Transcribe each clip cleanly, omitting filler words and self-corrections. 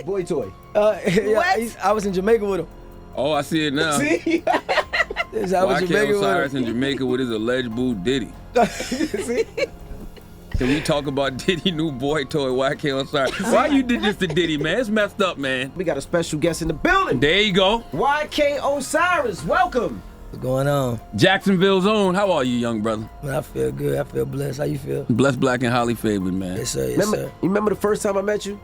Boy toy. Yeah, I was in Jamaica with him. Oh, I see it now. See? I was in Jamaica Osiris with in Jamaica with his alleged boo Diddy. him. See? Can we talk about Diddy new boy toy, YK Osiris? Why you did this to Diddy, man? It's messed up, man. We got a special guest in the building. There you go. YK Osiris, welcome. What's going on? Jacksonville's own. How are you, young brother? Man, I feel good. I feel blessed. How you feel? Blessed, black, and highly favored, man. Yes, sir. Yes, sir. You remember the first time I met you?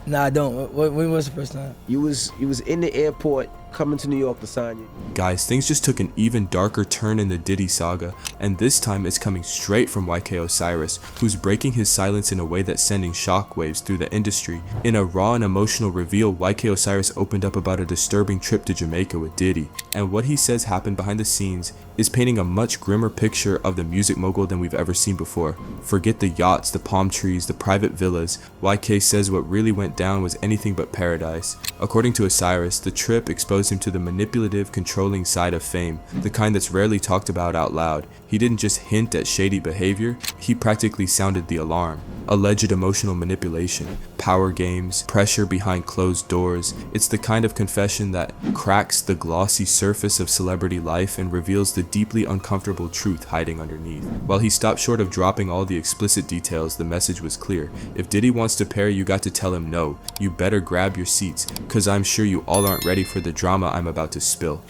Nah, I don't. When was the first time? You was in the airport coming to New York to sign you. Guys, things just took an even darker turn in the Diddy saga, and this time it's coming straight from YK Osiris, who's breaking his silence in a way that's sending shockwaves through the industry. In a raw and emotional reveal, YK Osiris opened up about a disturbing trip to Jamaica with Diddy, and what he says happened behind the scenes is painting a much grimmer picture of the music mogul than we've ever seen before. Forget the yachts, the palm trees, the private villas. YK says what really went down was anything but paradise. According to Osiris, the trip exposed him to the manipulative, controlling side of fame, the kind that's rarely talked about out loud. He didn't just hint at shady behavior, he practically sounded the alarm. Alleged emotional manipulation, power games, pressure behind closed doors. It's the kind of confession that cracks the glossy surface of celebrity life and reveals the deeply uncomfortable truth hiding underneath. While he stopped short of dropping all the explicit details, the message was clear. If Diddy wants to pair, you got to tell him no. You better grab your seats, cause I'm sure you all aren't ready for the drama I'm about to spill.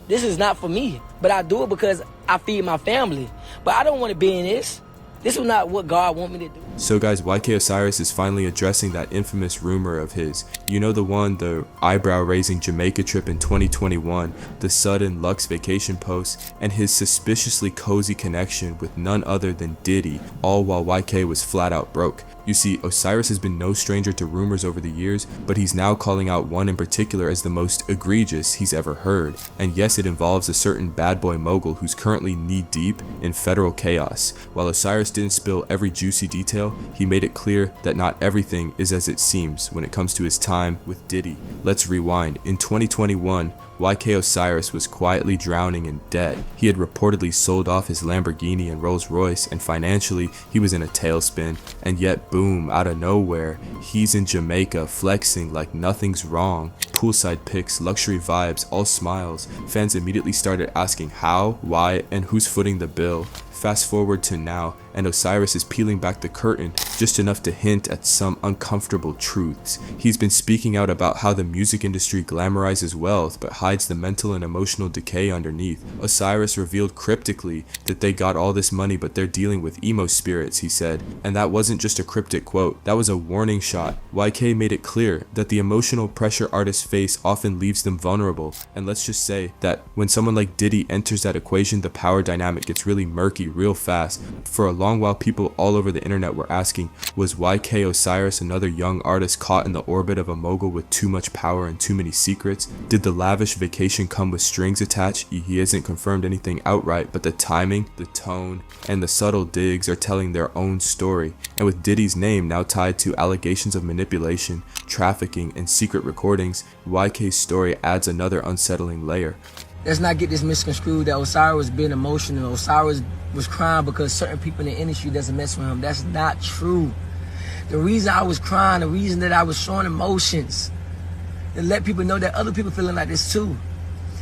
This is not for me, but I do it because I feed my family. But I don't want to be in this. This is not what God want me to do. So guys, YK Osiris is finally addressing that infamous rumor of his. You know the one, the eyebrow-raising Jamaica trip in 2021, the sudden luxe vacation post, and his suspiciously cozy connection with none other than Diddy, all while YK was flat out broke. You see, Osiris has been no stranger to rumors over the years, but he's now calling out one in particular as the most egregious he's ever heard. And yes, it involves a certain bad boy mogul who's currently knee-deep in federal chaos. While Osiris didn't spill every juicy detail, he made it clear that not everything is as it seems when it comes to his time with Diddy. Let's rewind. In 2021, YK Osiris was quietly drowning in debt. He had reportedly sold off his Lamborghini and Rolls Royce, and financially he was in a tailspin. And yet boom, out of nowhere, he's in Jamaica flexing like nothing's wrong. Poolside pics, luxury vibes, all smiles. Fans immediately started asking how, why, and who's footing the bill. Fast forward to now, and Osiris is peeling back the curtain just enough to hint at some uncomfortable truths. He's been speaking out about how the music industry glamorizes wealth but hides the mental and emotional decay underneath. Osiris revealed cryptically that they got all this money but they're dealing with emo spirits, he said. And that wasn't just a cryptic quote, that was a warning shot. YK made it clear that the emotional pressure artists face often leaves them vulnerable, and let's just say that when someone like Diddy enters that equation, the power dynamic gets really murky real fast. For a long while, people all over the internet were asking, was YK Osiris another young artist caught in the orbit of a mogul with too much power and too many secrets? Did the lavish vacation come with strings attached? He hasn't confirmed anything outright, but the timing, the tone, and the subtle digs are telling their own story. And with Diddy's name now tied to allegations of manipulation, trafficking, and secret recordings, YK's story adds another unsettling layer. Let's not get this misconstrued that Osiris was being emotional. Osiris was crying because certain people in the industry doesn't mess with him. That's not true. The reason I was crying, the reason that I was showing emotions, to let people know that other people feeling like this too.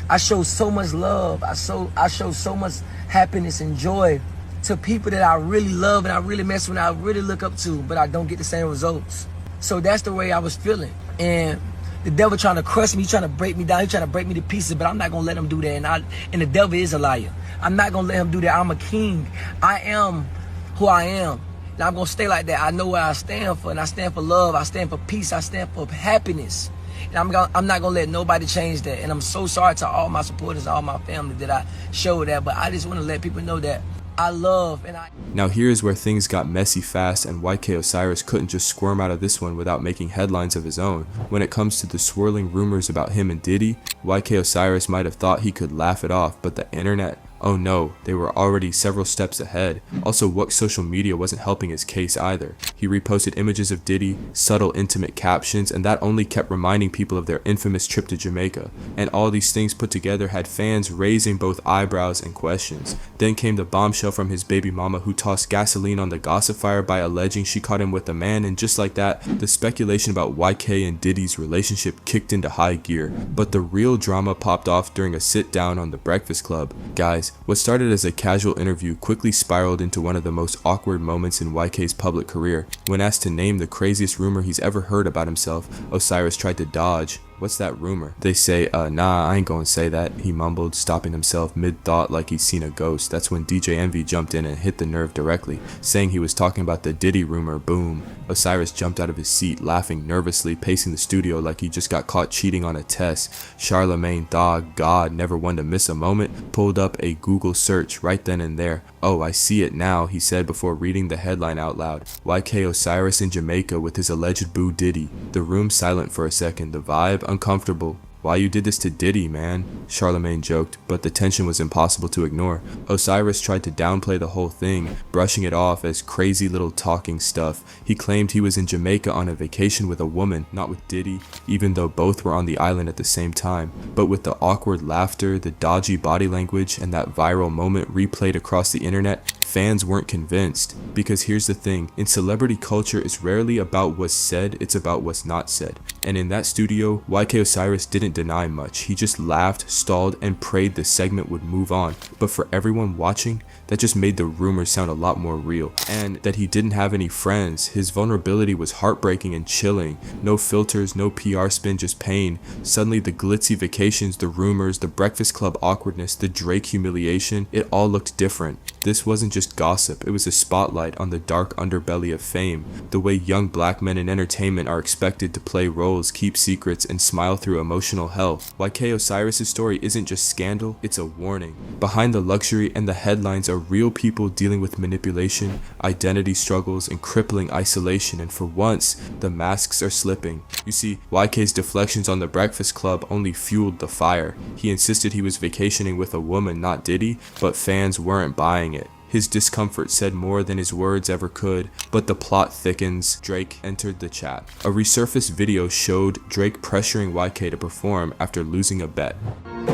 I show so much love. I show so much happiness and joy to people that I really love and I really mess with and I really look up to, but I don't get the same results. So that's the way I was feeling. And the devil trying to crush me, trying to break me down, he trying to break me to pieces, but I'm not gonna let him do that. And the devil is a liar. I'm not gonna let him do that. I'm a king. I am who I am. And I'm gonna stay like that. I know what I stand for, and I stand for love, I stand for peace, I stand for happiness. And I'm not gonna let nobody change that. And I'm so sorry to all my supporters, all my family that I showed that, but I just wanna let people know that I love and I... Now here's where things got messy fast, and YK Osiris couldn't just squirm out of this one without making headlines of his own. When it comes to the swirling rumors about him and Diddy, YK Osiris might have thought he could laugh it off, but the internet, Oh no, they were already several steps ahead. Also, what social media wasn't helping his case either. He reposted images of Diddy, subtle intimate captions, and that only kept reminding people of their infamous trip to Jamaica. And all these things put together had fans raising both eyebrows and questions. Then came the bombshell from his baby mama, who tossed gasoline on the gossip fire by alleging she caught him with a man, and just like that, the speculation about YK and Diddy's relationship kicked into high gear. But the real drama popped off during a sit down on the Breakfast Club. Guys, what started as a casual interview quickly spiraled into one of the most awkward moments in YK's public career. When asked to name the craziest rumor he's ever heard about himself, Osiris tried to dodge. What's that rumor? They say, nah, I ain't gonna say that, he mumbled, stopping himself mid-thought like he'd seen a ghost. That's when DJ Envy jumped in and hit the nerve directly, saying he was talking about the Diddy rumor. Boom. Osiris jumped out of his seat, laughing nervously, pacing the studio like he just got caught cheating on a test. Charlemagne thought God, never one to miss a moment, pulled up a Google search right then and there. Oh, I see it now, he said before reading the headline out loud. YK Osiris in Jamaica with his alleged boo Diddy. The room silent for a second, the vibe uncomfortable. Why you did this to Diddy, man? Charlemagne joked, but the tension was impossible to ignore. Osiris tried to downplay the whole thing, brushing it off as crazy little talking stuff. He claimed he was in Jamaica on a vacation with a woman, not with Diddy, even though both were on the island at the same time. But with the awkward laughter, the dodgy body language, and that viral moment replayed across the internet, fans weren't convinced. Because here's the thing, in celebrity culture, it's rarely about what's said, it's about what's not said. And in that studio, YK Osiris didn't deny much. He just laughed, stalled, and prayed the segment would move on. But for everyone watching, that just made the rumors sound a lot more real. And that he didn't have any friends. His vulnerability was heartbreaking and chilling. No filters, no PR spin, just pain. Suddenly the glitzy vacations, the rumors, the Breakfast Club awkwardness, the Drake humiliation, it all looked different. This wasn't just gossip, it was a spotlight on the dark underbelly of fame, the way young black men in entertainment are expected to play roles, keep secrets, and smile through emotional hell. YK Osiris' story isn't just scandal, it's a warning. Behind the luxury and the headlines are real people dealing with manipulation, identity struggles, and crippling isolation, and for once, the masks are slipping. You see, YK's deflections on the Breakfast Club only fueled the fire. He insisted he was vacationing with a woman, not Diddy, but fans weren't buying it. His discomfort said more than his words ever could, but the plot thickens. Drake entered the chat. A resurfaced video showed Drake pressuring YK to perform after losing a bet. I'm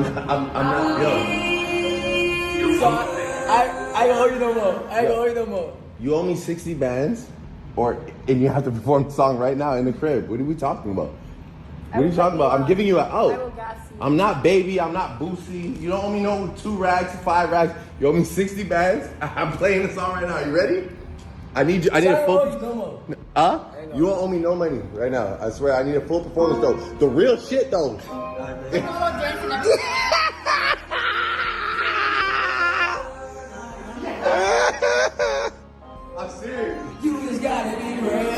not young. I don't owe you no more. I don't owe you no more. You owe me 60 bands, and you have to perform the song right now in the crib. What are we talking about? What are you talking about? I'm giving you an out. I'm not Baby. I'm not Boosie. You don't owe me no 2 rags, 5 rags. You owe me 60 bands. I'm playing the song right now. You ready? I need a full. You won't owe me no money right now. I swear. I need a full performance though. The real shit though. I'm serious. You just gotta be ready.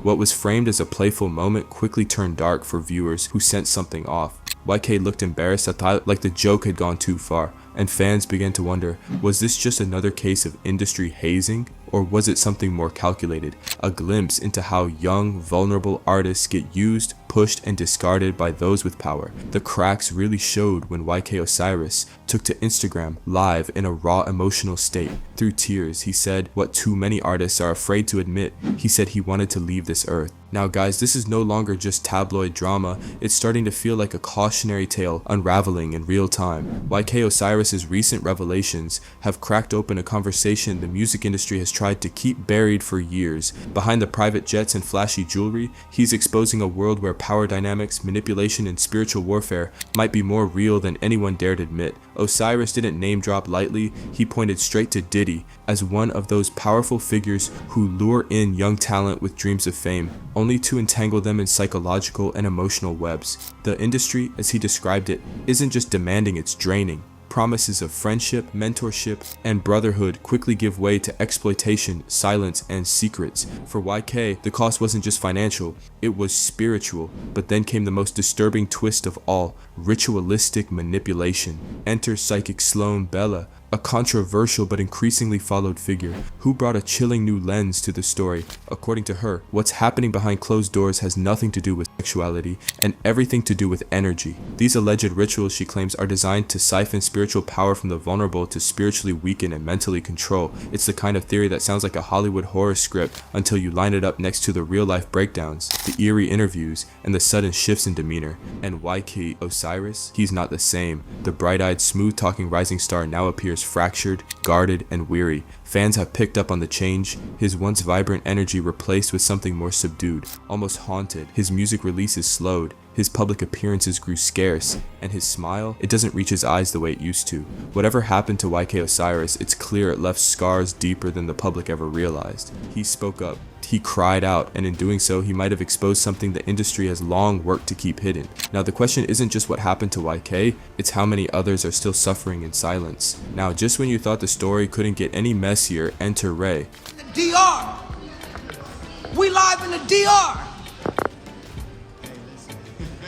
What was framed as a playful moment quickly turned dark for viewers who sensed something off. YK looked embarrassed, like the joke had gone too far, and fans began to wonder, was this just another case of industry hazing? Or was it something more calculated? A glimpse into how young, vulnerable artists get used, pushed, and discarded by those with power. The cracks really showed when YK Osiris took to Instagram live in a raw emotional state. Through tears, he said what too many artists are afraid to admit. He said he wanted to leave this earth. Now guys, this is no longer just tabloid drama, it's starting to feel like a cautionary tale unraveling in real time. YK Osiris's recent revelations have cracked open a conversation the music industry has tried to keep buried for years. Behind the private jets and flashy jewelry, he's exposing a world where power dynamics, manipulation, and spiritual warfare might be more real than anyone dared admit. Osiris didn't name drop lightly, he pointed straight to Diddy as one of those powerful figures who lure in young talent with dreams of fame, only to entangle them in psychological and emotional webs. The industry, as he described it, isn't just demanding, it's draining. Promises of friendship, mentorship, and brotherhood quickly give way to exploitation, silence, and secrets. For YK, the cost wasn't just financial, it was spiritual. But then came the most disturbing twist of all, ritualistic manipulation. Enter psychic Sloan Bella, a controversial but increasingly followed figure who brought a chilling new lens to the story. According to her, what's happening behind closed doors has nothing to do with sexuality and everything to do with energy. These alleged rituals, she claims, are designed to siphon spiritual power from the vulnerable to spiritually weaken and mentally control. It's the kind of theory that sounds like a Hollywood horror script until you line it up next to the real-life breakdowns, the eerie interviews, and the sudden shifts in demeanor. And YK Osiris? He's not the same. The bright-eyed, smooth-talking rising star now appears fractured, guarded, and weary. Fans have picked up on the change, his once vibrant energy replaced with something more subdued, almost haunted. His music releases slowed, his public appearances grew scarce, and his smile, it doesn't reach his eyes the way it used to. Whatever happened to YK Osiris, it's clear it left scars deeper than the public ever realized. He spoke up. He cried out, and in doing so, he might have exposed something the industry has long worked to keep hidden. Now, the question isn't just what happened to YK, it's how many others are still suffering in silence. Now, just when you thought the story couldn't get any messier, enter Ray. The DR! We live in the DR!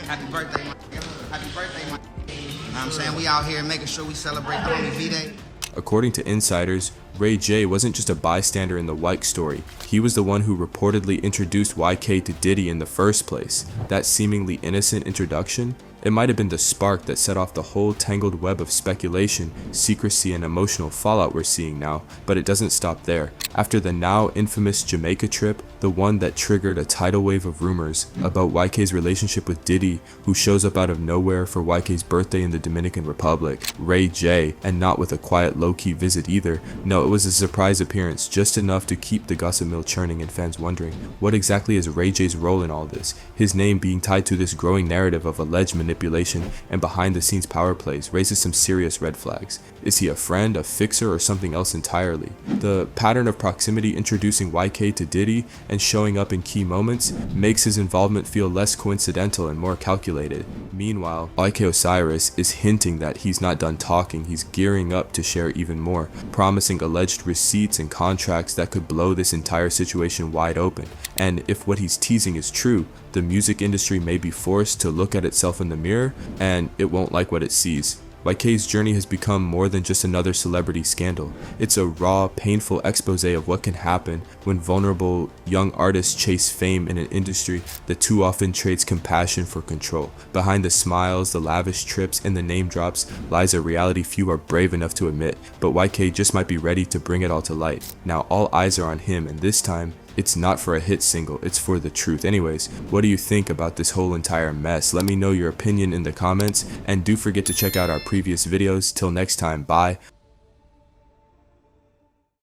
Happy birthday, my nigga. Happy birthday, my nigga. You know what I'm saying? We out here making sure we celebrate the homie V-Day. According to insiders, Ray J wasn't just a bystander in the Wyke story. He was the one who reportedly introduced YK to Diddy in the first place. That seemingly innocent introduction? It might have been the spark that set off the whole tangled web of speculation, secrecy, and emotional fallout we're seeing now, but it doesn't stop there. After the now infamous Jamaica trip, the one that triggered a tidal wave of rumors about YK's relationship with Diddy, who shows up out of nowhere for YK's birthday in the Dominican Republic, Ray J, and not with a quiet low-key visit either. No, it was a surprise appearance, just enough to keep the gossip mill churning and fans wondering, what exactly is Ray J's role in all this? His name being tied to this growing narrative of alleged manipulation and behind-the-scenes power plays raises some serious red flags. Is he a friend, a fixer, or something else entirely? The pattern of proximity introducing YK to Diddy and showing up in key moments makes his involvement feel less coincidental and more calculated. Meanwhile, YK Osiris is hinting that he's not done talking, he's gearing up to share even more, promising alleged receipts and contracts that could blow this entire situation wide open. And if what he's teasing is true, the music industry may be forced to look at itself in the mirror, and it won't like what it sees. YK's journey has become more than just another celebrity scandal. It's a raw, painful expose of what can happen when vulnerable young artists chase fame in an industry that too often trades compassion for control. Behind the smiles, the lavish trips, and the name drops lies a reality few are brave enough to admit, but YK just might be ready to bring it all to light. Now all eyes are on him, and this time, it's not for a hit single, it's for the truth. Anyways, what do you think about this whole entire mess? Let me know your opinion in the comments, and do forget to check out our previous videos. Till next time, bye.